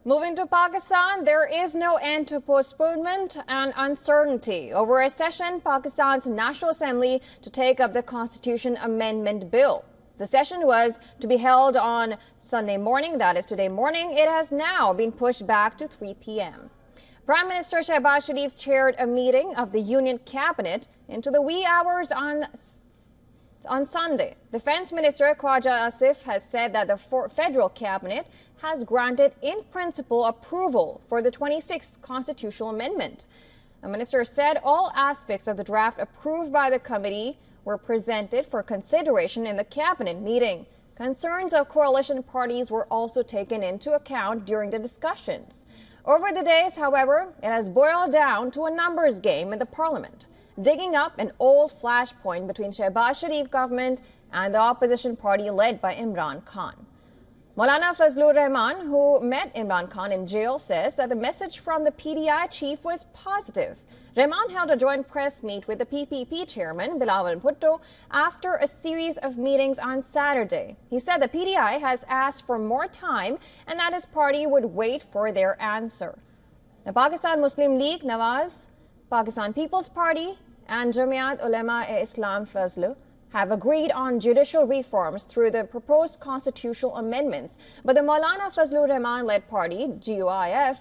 Moving to Pakistan, there is no end to postponement and uncertainty over a session Pakistan's National Assembly to take up the Constitution Amendment Bill. The session was to be held on Sunday morning, that is today morning. It has now been pushed back to 3 p.m. Prime Minister Shehbaz Sharif chaired a meeting of the Union Cabinet into the wee hours on Sunday. Defense Minister Khwaja Asif has said that the federal cabinet has granted in principle approval for the 26th constitutional amendment. The minister said all aspects of the draft approved by the committee were presented for consideration in the cabinet meeting. Concerns of coalition parties were also taken into account during the discussions. Over the days, however, it has boiled down to a numbers game in the parliament, digging up an old flashpoint between Shehbaz Sharif government and the opposition party led by Imran Khan. Maulana Fazlur Rahman, who met Imran Khan in jail, says that the message from the PDI chief was positive. Rahman held a joint press meet with the PPP chairman, Bilawal Bhutto, after a series of meetings on Saturday. He said the PDI has asked for more time and that his party would wait for their answer. The Pakistan Muslim League, Nawaz, Pakistan People's Party and Jamiat Ulema-e-Islam Fazl have agreed on judicial reforms through the proposed constitutional amendments. But the Maulana Fazlur Rahman-led party, JUIF,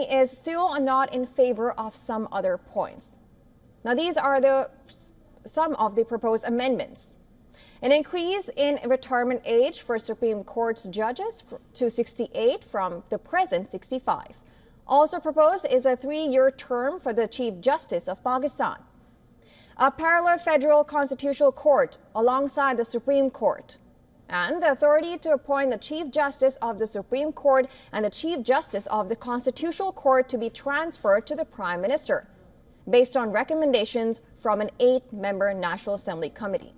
is still not in favor of some other points. Now, these are some of the proposed amendments. An increase in retirement age for Supreme Court's judges to 68 from the present 65. Also proposed is a 3-year term for the Chief Justice of Pakistan. A parallel federal constitutional court alongside the Supreme Court, and the authority to appoint the Chief Justice of the Supreme Court and the Chief Justice of the Constitutional Court to be transferred to the Prime Minister, based on recommendations from an 8-member National Assembly committee.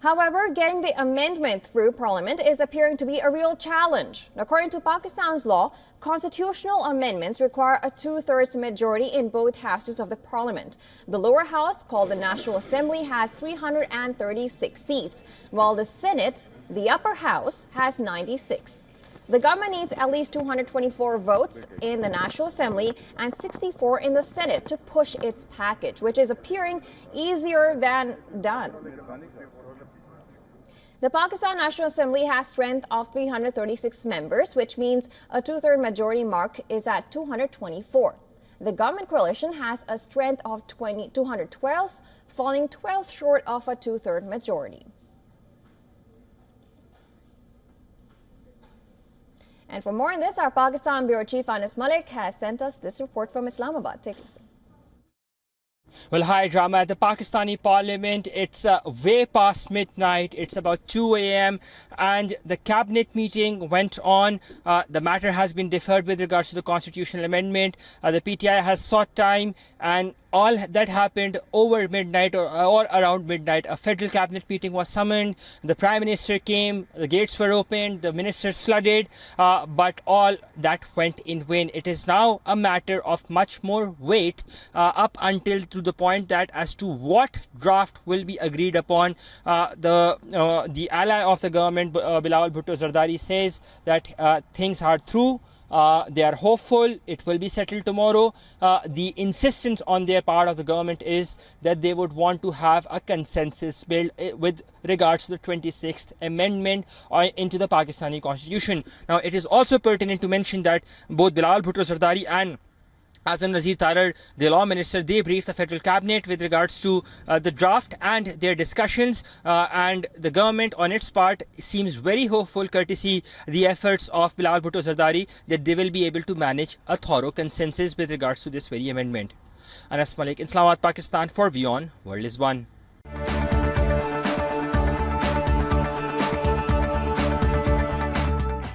However, getting the amendment through Parliament is appearing to be a real challenge. According to Pakistan's law, constitutional amendments require a 2/3 majority in both houses of the Parliament. The lower house, called the National Assembly, has 336 seats, while the Senate, the upper house, has 96. The government needs at least 224 votes in the National Assembly and 64 in the Senate to push its package, which is appearing easier than done. The Pakistan National Assembly has strength of 336 members, which means a 2/3 majority mark is at 224. The government coalition has a strength of 212, falling 12 short of a 2/3 majority. And for more on this, our Pakistan Bureau Chief Anas Malik has sent us this report from Islamabad. Take a listen. Well, hi, drama at the Pakistani Parliament. It's way past midnight. It's about 2 a.m. and the cabinet meeting went on. The matter has been deferred with regards to the constitutional amendment. The PTI has sought time, and all that happened over midnight or around midnight. A federal cabinet meeting was summoned. The Prime Minister came. The gates were opened. The ministers flooded. But all that went in vain. It is now a matter of much more wait up until to the point that as to what draft will be agreed upon. The ally of the government, Bilawal Bhutto Zardari, says that things are through. They are hopeful it will be settled tomorrow. The insistence on their part of the government is that they would want to have a consensus built with regards to the 26th amendment into the Pakistani constitution. Now, it is also pertinent to mention that both Bilawal Bhutto Zardari and Azam Nazir Tarar, the law minister, they briefed the federal cabinet with regards to the draft and their discussions, and the government on its part seems very hopeful, courtesy the efforts of Bilawal Bhutto Zardari, that they will be able to manage a thorough consensus with regards to this very amendment. Anas Malik, Islamabad, Pakistan, for WION World is One.